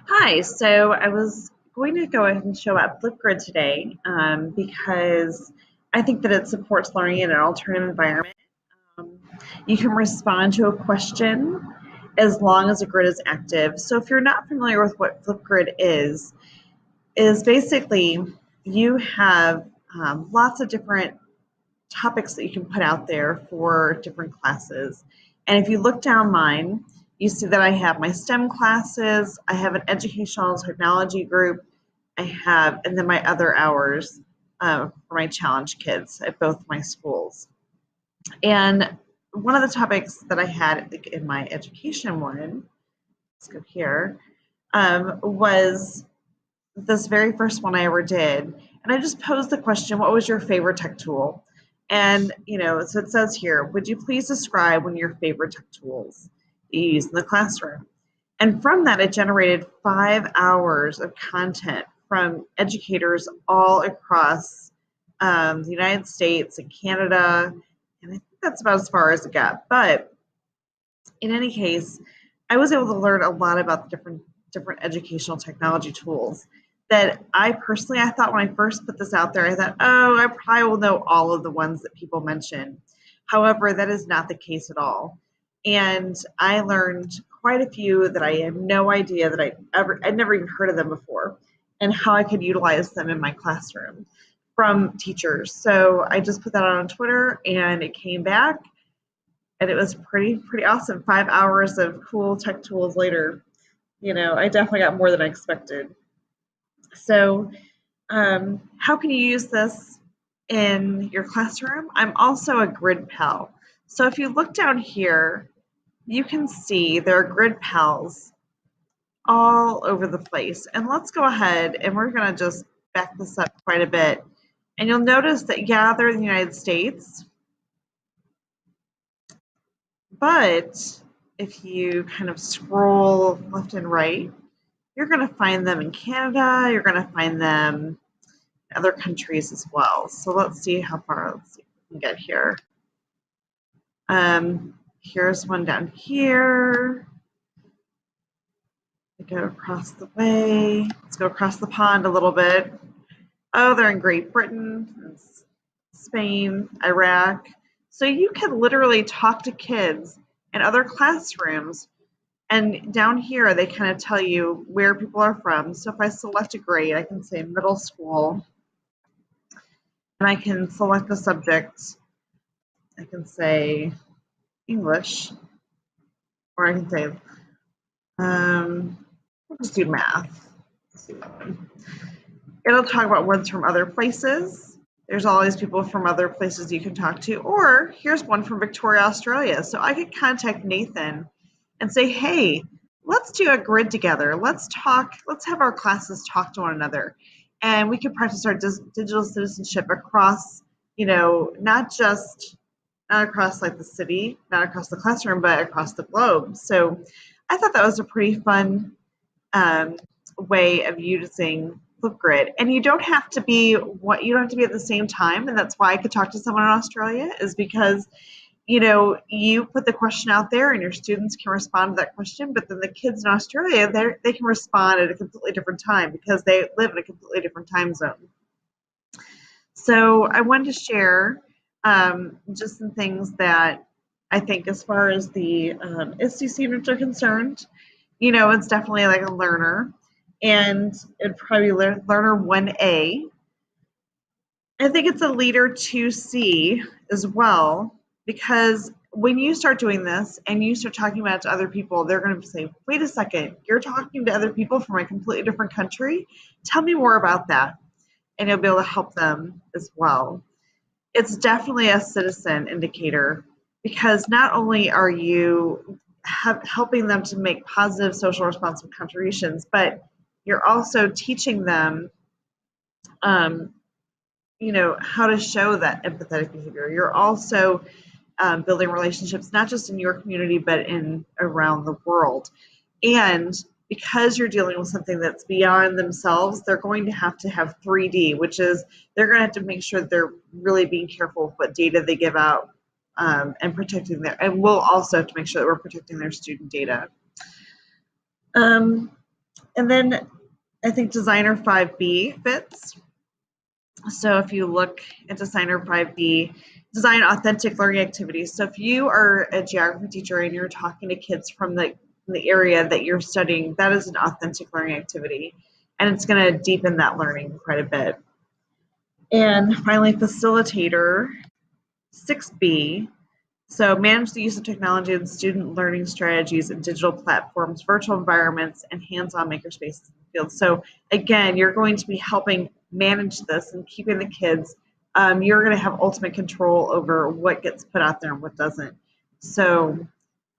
Hi, so I was going to go ahead and show up Flipgrid today because I think that it supports learning in an alternative environment. Um, you can respond to a question as long as a grid is active. So if you're not familiar with what Flipgrid is basically you have lots of different topics that you can put out there for different classes. And if you look down mine, you see that I have my STEM classes, I have an educational technology group, and then my other hours for my challenge kids at both my schools. And one of the topics that I had in my education one, let's go here, was this very first one I ever did. And I just posed the question, what was your favorite tech tool? And, so it says here, would you please describe one of your favorite tech tools you use in the classroom? And from that, it generated 5 hours of content from educators all across the United States and Canada. And I think that's about as far as it got. But in any case, I was able to learn a lot about the different educational technology tools that I thought when I first put this out there, I thought, oh, I probably will know all of the ones that people mention. However, that is not the case at all. And I learned quite a few that I had no idea that I'd never even heard of them before, and how I could utilize them in my classroom from teachers. So I just put that on Twitter and it came back, and it was pretty awesome. 5 hours of cool tech tools later, I definitely got more than I expected. So, how can you use this in your classroom? I'm also a grid pal. So if you look down here, you can see there are grid pals all over the place. And let's go ahead and we're going to just back this up quite a bit. And you'll notice that, yeah, they're in the United States, but if you kind of scroll left and right, you're going to find them in Canada, you're going to find them in other countries as well. So let's see how far we can get here. Here's one down here. We go across the way. Let's go across the pond a little bit. Oh, they're in Great Britain, Spain, Iraq. So you can literally talk to kids in other classrooms. And down here, they kind of tell you where people are from. So if I select a grade, I can say middle school. And I can select a subject. I can say English. Or I can say, we'll just do math. Let's do that one. It'll talk about words from other places. There's always people from other places you can talk to. Or here's one from Victoria, Australia. So I could contact Nathan and say, hey, let's do a grid together. Let's have our classes talk to one another. And we can practice our digital citizenship across, not across like the city, not across the classroom, but across the globe. So I thought that was a pretty fun way of using Flipgrid. And you don't have to be at the same time. And that's why I could talk to someone in Australia, is because you put the question out there and your students can respond to that question, but then the kids in Australia, they can respond at a completely different time because they live in a completely different time zone. So I wanted to share just some things that I think, as far as the ISTE students are concerned, it's definitely like a learner, and it'd probably be learner 1A. I think it's a leader 2C as well, because when you start doing this and you start talking about it to other people, they're going to say, wait a second, you're talking to other people from a completely different country? Tell me more about that. And you'll be able to help them as well. It's definitely a citizen indicator, because not only are you helping them to make positive social responsible contributions, but you're also teaching them how to show that empathetic behavior. You're also building relationships, not just in your community, but around the world. And because you're dealing with something that's beyond themselves, they're going to have 3D, which is they're going to have to make sure that they're really being careful with what data they give out, and protecting and we'll also have to make sure that we're protecting their student data. And then I think Designer 5B fits. So if you look at Designer 5B, design authentic learning activities. So if you are a geography teacher and you're talking to kids from the area that you're studying, that is an authentic learning activity. And it's going to deepen that learning quite a bit. And finally, facilitator 6B. So manage the use of technology and student learning strategies and digital platforms, virtual environments, and hands-on makerspaces in the field. So again, you're going to be helping manage this and keeping the kids. You're going to have ultimate control over what gets put out there and what doesn't. So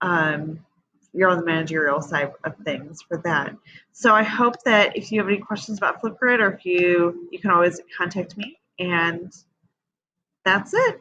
you're on the managerial side of things for that. So I hope that if you have any questions about Flipgrid, or if you can always contact me. And that's it.